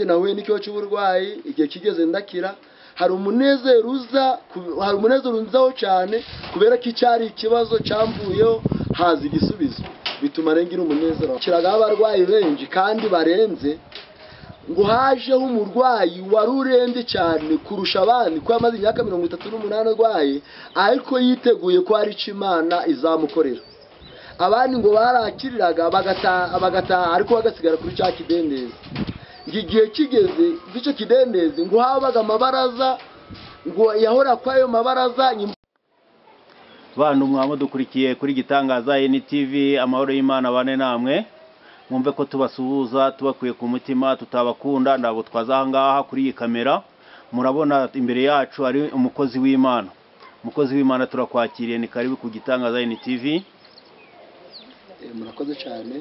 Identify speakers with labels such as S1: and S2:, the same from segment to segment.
S1: nawe n'ikibazo cy'uburwayi igihe kigeze ndakira hari umunezero unzaho cyane kubera ko icyari ikibazo cyamvuyeho haza igisubizo bituma rengira umunezero kiraga abarwayi benshi kandi barenze ngo hajeho umurwayi wari urembye cyane kurusha abandi ko amaze imyaka 38 arwaye ariko yiteguye ko ari Imana izamukorera abandi ngo barakiriraga bagataha ariko bagasigara kuri cya kidendezi igihe kigeze icyo kidendezi ngo habaga amabaraza ngo yahora kwayo mabaraza
S2: bantu mwadukurikiye kuri Gitangaza NTV amahoro y'Imana bane namwe mwumve ko tubasuhuza tubakuye ku mutima tutabakunda ndabo twaza ngaha kuri iyi kamera murabona imbere yacu ari umukozi w'Imana turakwakiriye ni karibu ku Gitangaza NTV.
S1: Murakoze cyane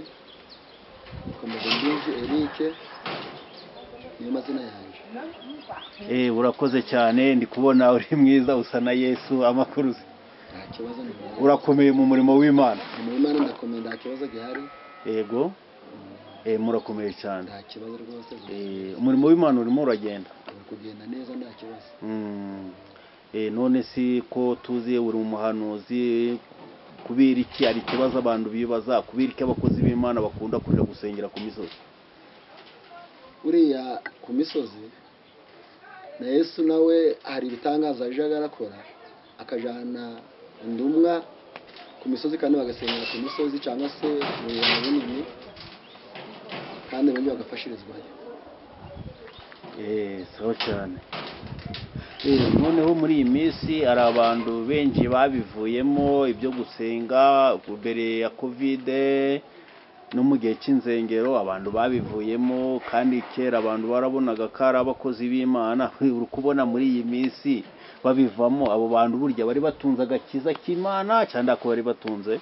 S1: komeze mbije Eric ni mazina yanjye
S2: urakoze cyane ndi kubona uri mwiza usa na Yesu amakuruzi urakomeye mu murimo w'Imana
S1: ndakomeye nta kibazo gihari
S2: yego murakomeye cyane
S1: nta kibazo rwose
S2: umurimo w'Imana urimo uragenda
S1: kugenda neza nta kibazo
S2: none si ko tuzi uri umuhanuzi kubera iki ari kibazo abantu bibaza kubera iki abakozi b'Imana bakunda kuja gusengera ku misozi
S1: uriya ku misozi na Yesu nawe hari ibitangaza ajaga arakora akajana indumwa ku misozi kandi bagasengera ku misozi cyangwa se mu binini kandi bindi bagafashirizwayo
S2: sawa cyane noneho muri iyi minsi ari abantu benshi babivuyemo ibyo gusenga mbere ya Covid no mu gihe cy'inzengero abantu babivuyemo kandi kera abantu barabonaga ko ari abakozi b'Imana uri kubona muri iyi minsi babivamo abo bantu burya bari batunze agakiza k'Imana cyangwa ko bari batunze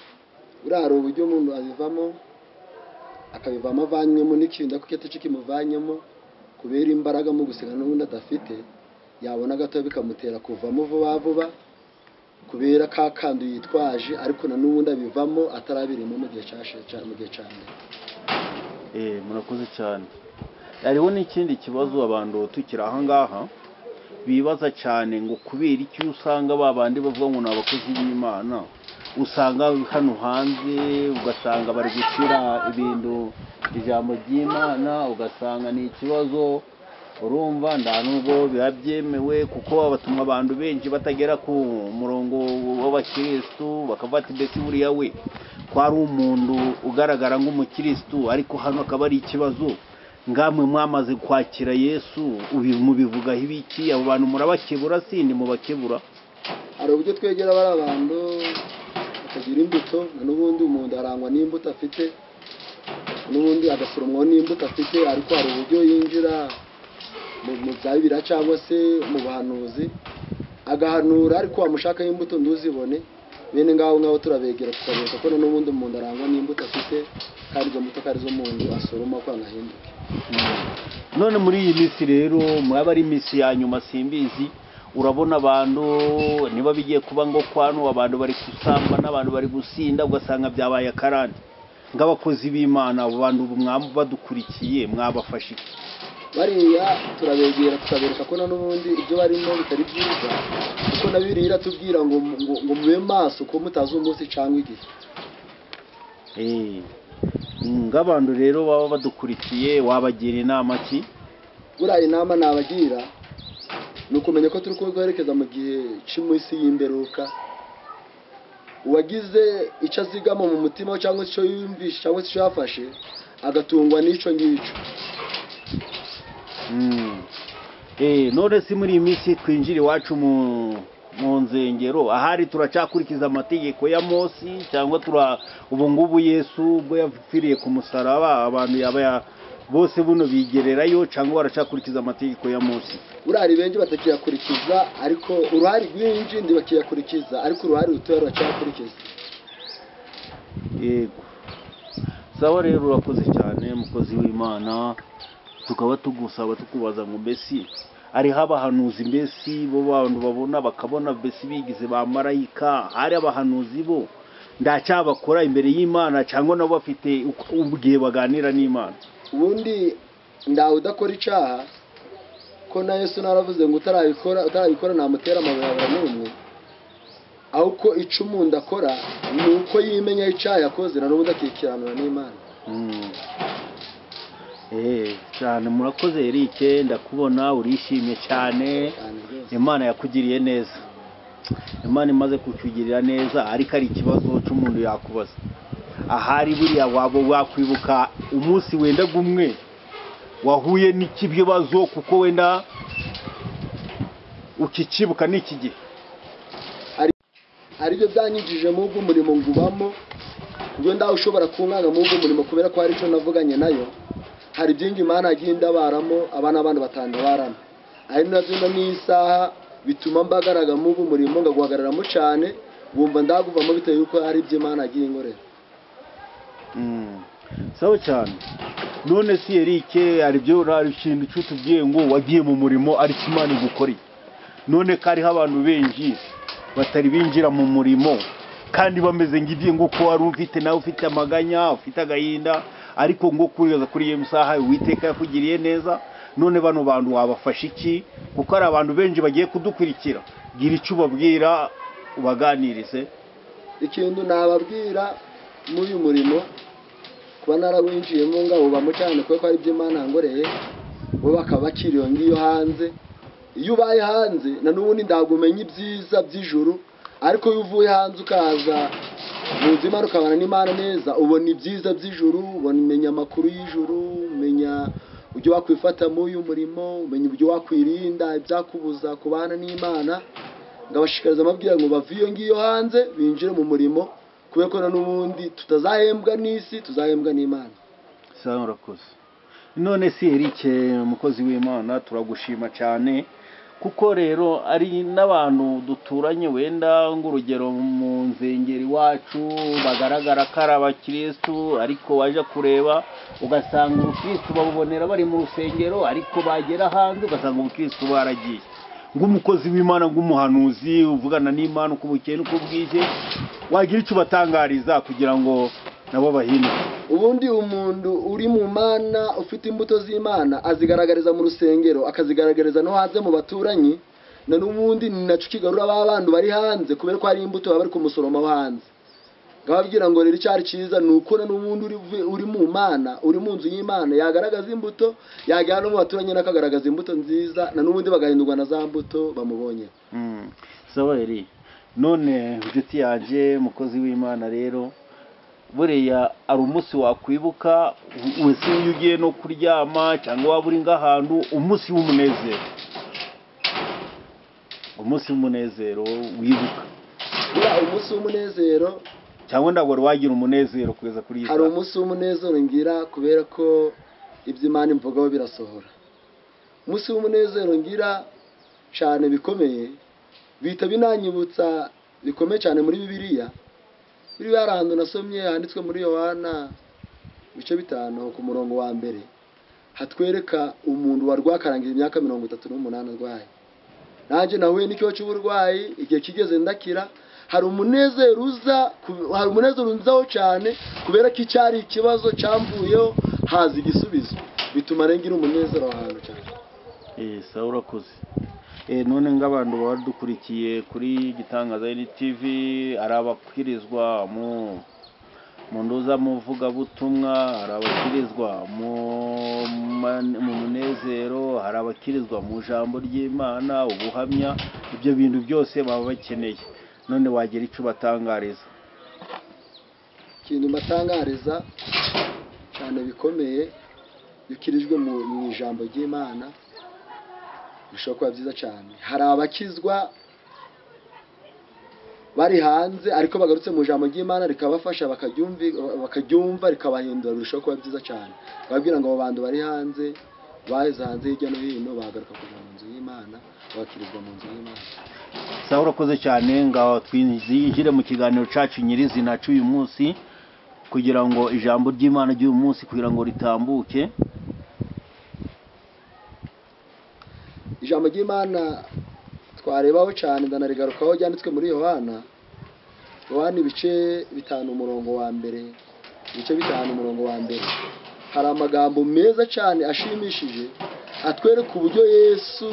S1: uraro uburyo umuntu abivamo akabivamo avanywemo n'ikinda kuko cyo kimuvanyemo kubera imbaraga mu gusenga n'ubundi adafite yabona gato bikamutera kuvamo vuba kubera kakandu yitwaje ariko na n'ubundi abivamo atarabirimo mu gihe cyane
S2: murakoze cyane hariho n'ikindi kibazo abantu tukira aha ngaha bibaza cyane ngo kubera iki usanga babandi bavuga ngo n'abakozi b'Imana usanga hano hanze ugasanga bari gushira ibintu ijambo ry'Imana ugasanga ni ikibazo urumva ndanubwo bibyemewe kuko abatuma abantu benshi batagera ku murongo w'abakristo bakavata mbese buriya we kwari umuntu ugaragara nk'umukristo ariko hano akaba ari ikibazo ngamwe mwamaze kwakira Yesu mubivuga ibiki abo bantu murabakebura sindi mubakebura
S1: ari uburyo twegera bari abantu bakagira imbuto n'ubundi umuntu arangwa n'imbuto afite n'ubundi agasoromwa n'imbuto afite ariko hari uburyo yinjira mu byabira cyangwa se mu bahanuzi agahanura ariko wamushaka imbuto nduzibone bene ngaho turabegera tukabereka ko n'ubundi umuntu arangwa n'imbuto afite kandi izo mbuto ari zo muntu asoroma kwa ngahinduke
S2: none muri iyi minsi rero mwaba ari iminsi ya nyuma simbizi urabona abantu niba bigiye kuba ngo kwano abantu bari kusamba n'abantu bari gusinda ugasanga byabaye akarande ng'abakozi b'Imana abo bantu badukurikiye mwabafashe
S1: bariya turabegera tukabereka ko n'ubundi ibyo barimo bitari byiza kuko nabirira tubwira ngo mube maso ko mutazi umunsi cyangwa igihe
S2: ng'abantu rero baba badukurikiye wabagira inama ki
S1: buriya inama nabagira ni ukumenya ko turi kwerekeza mu gihe cy'iminsi y'imberuka uwagize icyo azigama mu mutima cyangwa icyo yumvishe cyangwa icyo yafashe agatungwa n'icyo ngicyo
S2: none si muri iyi minsi twinjira iwacu mu nzengero ahari turacakurikiza amategeko ya Mose cyangwa ubu ngubu Yesu ubwo yapfiriye ku musaraba abantu bose buno bigererayo cyangwa baracakurikiza amategeko ya Mose
S1: urari benshi batakiyakurikiza ariko uruhari rwinshi ndi bakiyakurikiza ariko uruhari rutoya ruracakurikiza
S2: yego sawa rero urakoze cyane mukozi w'Imana tukaba tugusaba tukubaza ngo mbese ari abahanuzi mbese bo bantu babona bakabona mbese bigize ba marayika ari abahanuzi bo ndacyabakora imbere y'Imana cyangwa nabo bafite ubwiye baganira n'Imana
S1: ubundi ndawe udakora icaha ko na Yesu naravuze ngo utarabikora namutera amabuye abura n'umwe, ahubwo ico umuntu akora ni uko yimenya icaha yakoze na n'ubundi akikiranura n'Imana.
S2: Cyane murakoze Eric, ndakubona urishimye cyane. Imana yakugiriye neza, Imana imaze kukugirira neza, ariko ari ikibazo cy'umuntu yakubaza ahari buriya wabo wakwibuka umunsi wenda gumwe wahuye n'ikibazo kuko wenda ukikibuka n'iki gihe
S1: aribyo byanyigije mu bwo murimo ngubamo ubwo ndaho ushobora kunkanga mu bwo murimo kubera ko hari cyo navuganye nayo. Hari byingi Imana agenda baramo abana abantu batandabarana, ari nazo n'isaha bituma mbagaraga mu bwo murimo ngaguhagararamo cyane, bumva ndaguvamo bitewe yuko hari ibyo Imana agiye inkorera.
S2: Sawa cyane. None si Eric, aribyo ikintu cy'utubwiye ngo wagiye mu murimo ari Imana igukora. None kari abantu benshi batari binjira mu murimo kandi bameze ngidiye ngo ko wari ufite nawe ufite amaganya ufite agahinda, ariko ngo kuriza kuri iyo musaha Uwiteka yakugiriye neza. None bano bantu wabafasha iki? Kuko ari abantu benshi bagiye kudukurikira, gira icyo ubabwira ubaganirize.
S1: Ikintu nababwira muri uyu murimo kuba narawinjiyemo ngabubamo cyane kuko ari byo Imana ngoreye, bo bakaba bakiriyo ngiyo hanze. Iyo ubaye hanze na n'ubundi ndagumenya ibyiza by'ijuru, ariko iyo uvuye hanze ukaza mu buzima ukabana n'Imana neza, ubona ibyiza by'ijuru, ubona imenya amakuru y'ijuru, umenya uburyo wakwifata mu uyu murimo, umenya uburyo wakwirinda ibyakubuza kubana n'Imana. Ngabashikariza amabwira ngo bave iyo ngiyo hanze binjire mu murimo, kubera ko na n'ubundi tutazahembwa n'isi, tuzahembwa n'Imana.
S2: Sawa, urakoze. None si Eric, umukozi w'Imana, turagushima cyane kuko rero ari n'abantu duturanye wenda ng'urugero mu nzengeri wacu bagaragara ko ari abakristo, ariko waje kureba ugasanga ubukristo babubonera bari mu rusengero, ariko bagera hanze ugasanga ubukristo baragiye. Ng'umukozi w'Imana, ng'umuhanuzi uvugana n'Imana uko bukeye uko bwije, wagira icyo batangariza kugira ngo nabo bahinduke.
S1: Ubundi umuntu uri mu Mana ufite imbuto z'Imana azigaragariza mu rusengero, akazigaragariza no hanze mu baturanyi, na n'ubundi ninaco kigarura abantu bari hanze kubera ko hari imbuto bari kumusoroma hanze. Ngababwira ngo rero icyari cyiza nuko na n'ubundi uri mu Mana, uri mu nzu y'Imana yagaragaza imbuto, yagana mu baturanyi nakagaragaza imbuto nziza, na n'ubundi bagahindurwa na za mbuto bamubonye.
S2: Sawa Eri, none inshuti yaje mukozi w'Imana rero buriya ari umunsi wakwibuka wese iyo ugiye no kuryama cyangwa waba uri ng'ahantu, umunsi w'umunezero, umunsi w'umunezero wibuka.
S1: Umunsi w'umunezero
S2: cyangwa ndabwo wagira umunezero kugeza kuri iyi.
S1: Hari umunsi w'umunezero ngira kubera ko ibyo Imana imvugaho birasohora. Umunsi w'umunezero ngira cyane bikomeye, bita binanyibutsa bikomeye cyane muri Bibiliya. Biri ahantu nasomye handitswe muri Yohana bice 5 ku murongo wa mbere, hatwereka umuntu warwakarangira imyaka 38 arwaye. Nanjye nahuye n'ikibazo cy'uburwayi, igihe kigeze ndakira. Hari umunezero unzaho cyane kubera ko icyari ikibazo cyamvuyeho haza igisubizo, bituma rengira umunezero ahantu cyane.
S2: Sawa, urakoze. None ng'abantu badukurikiye kuri Gitangaza TV, ari abakirizwa mu ndoza muvuga butumwa, ari abakirizwa mu munezero, hari abakirizwa mu jambo ry'Imana, ubuhamya, ibyo bintu byose baba bakeneye. None wagira icyo batangariza?
S1: Ikintu batangariza cyane bikomeye, yukirijwe mu ijambo ry'Imana, bishobora kuba byiza cyane. Hari abakizwa bari hanze ariko bagarutse mu ijambo ry'Imana rikabafasha bakaryumva rikabahindura, bishobora kuba byiza cyane. Babwira ngo abo bantu bari hanze baheze hanze hirya no hino bagaruka kuja mu nzu y'Imana, bakirizwa mu nzu y'Imana.
S2: Sawa, urakoze cyane. Ngaho twinjire mu kiganiro cyacu nyirizina cy'uyu munsi kugira ngo ijambo ry'Imana ry'uyu munsi kugira ngo ritambuke.
S1: Ijambo ry'Imana twarebaho cyane ndanarigarukaho ryanditswe muri Yohana ibice 5 umurongo wa mbere, ibice 5 umurongo wa mbere. hari amagambo meza cyane ashimishije atwereka uburyo Yesu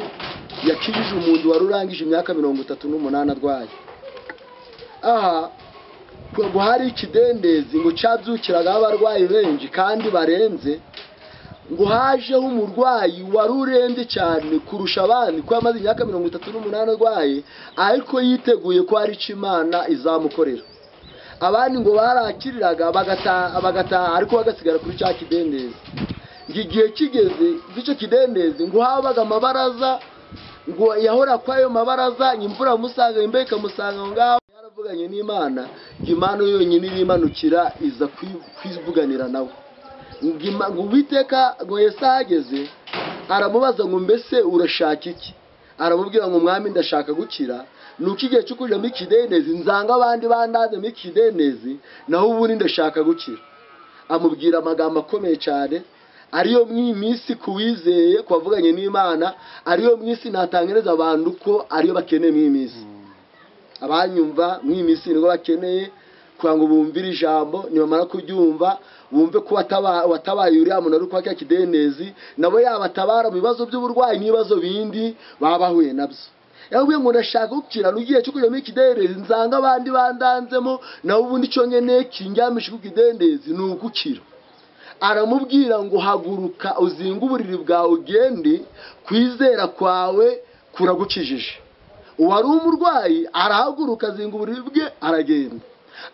S1: yakijije umuntu wari urangije imyaka 38 arwaye. Aha ngo hari ikidendezi ngo cyabyukiraga abarwayi benshi kandi barenze, ngo hajeho umurwayi wari urembye cyane kurusha abandi ko amaze imyaka 38 arwaye, ariko yiteguye ko hari icyo Imana izamukorera. Abandi ngo barakiriraga bagataha ariko bagasigara kuri cya kidendezi. Igihe kigeze icyo kidendezi ngo habaga amabaraza, ngo yahora kwa ayo mabaraza, imvura musanga imbeka musanga ngaho yaravuganye n'Imana, Imana yonyine irimanukira iza kwivuganira nawe. Ngo Uwiteka ngo Yesu ahageze aramubaza ngo mbese urashaka iki? Aramubwira ngo mwami ndashaka gukira, nuko igihe cyo kujamo ikidendezi nzanga abandi bandazemo ikidendezi, naho ubundi ndashaka gukira. Amubwira amagambo akomeye cyane, ariyo mw'iminsi kuwizeye kwavuganye n'Imana, ariyo mwisi natangereza abantu ko ariyo bakeneye mw'iminsi. Abanyumva mw'iminsi nigo bakeneye kugira ngo bumvire ijambo, nibamara kuryumva bumve ko watabaye uriya muntu ari kwa cya kidendezi, nabo yabatabara mu bibazo by'uburwayi n'ibibazo bindi babahuye nabyo. Yabwiye ngo ndashaka gukira, nugiye cyo kujamo ikidendezi nzanga abandi bandanzemo, naho ubundi cyo nkeneye kinjyamisha ku kidendezi ni ugukira. Aramubwira ngo haguruka uzinga uburiri bwawe ugende, kwizera kwawe kuragukijije. Uwari umurwayi arahaguruka azinga uburiri bwe aragenda.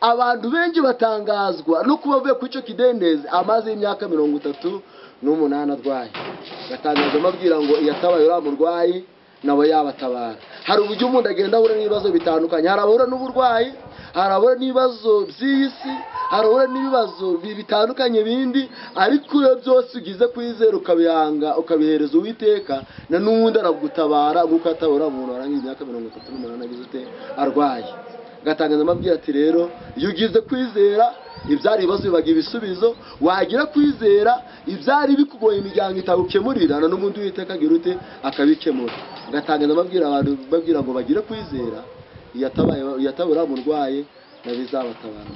S1: Abantu benshi batangazwa no kuba bavuye ku icyo kidendezi amaze imyaka 38 arwaye. Batangaza amabwira ngo yatabaye uriya murwayi nawe yabatabara. Hari uburyo umuntu agenda ahura n'ibibazo bitandukanye, harabura n'uburwayi, harabura n'ibibazo by'isi, harabura n'ibibazo bitandukanye bindi, ariko iyo byose ugize kwizera ukabihanga ukabihereza Uwiteka, na n'uwundi aragutabara nk'uko atabura umuntu warangiye imyaka 38 agize ute arwaye. Gatangaza amabwira ati rero iyo ugize kwizera ibyari ibibazo bibaga ibisubizo, wagira kwizera ibyari bikugoye imiryango itagukemurira, na n'umuntu Uwiteka agira ute akabikemura. Gatangaza amabwira abantu babwira ngo bagire kwizera, yatabura umurwayi nabizabatabara.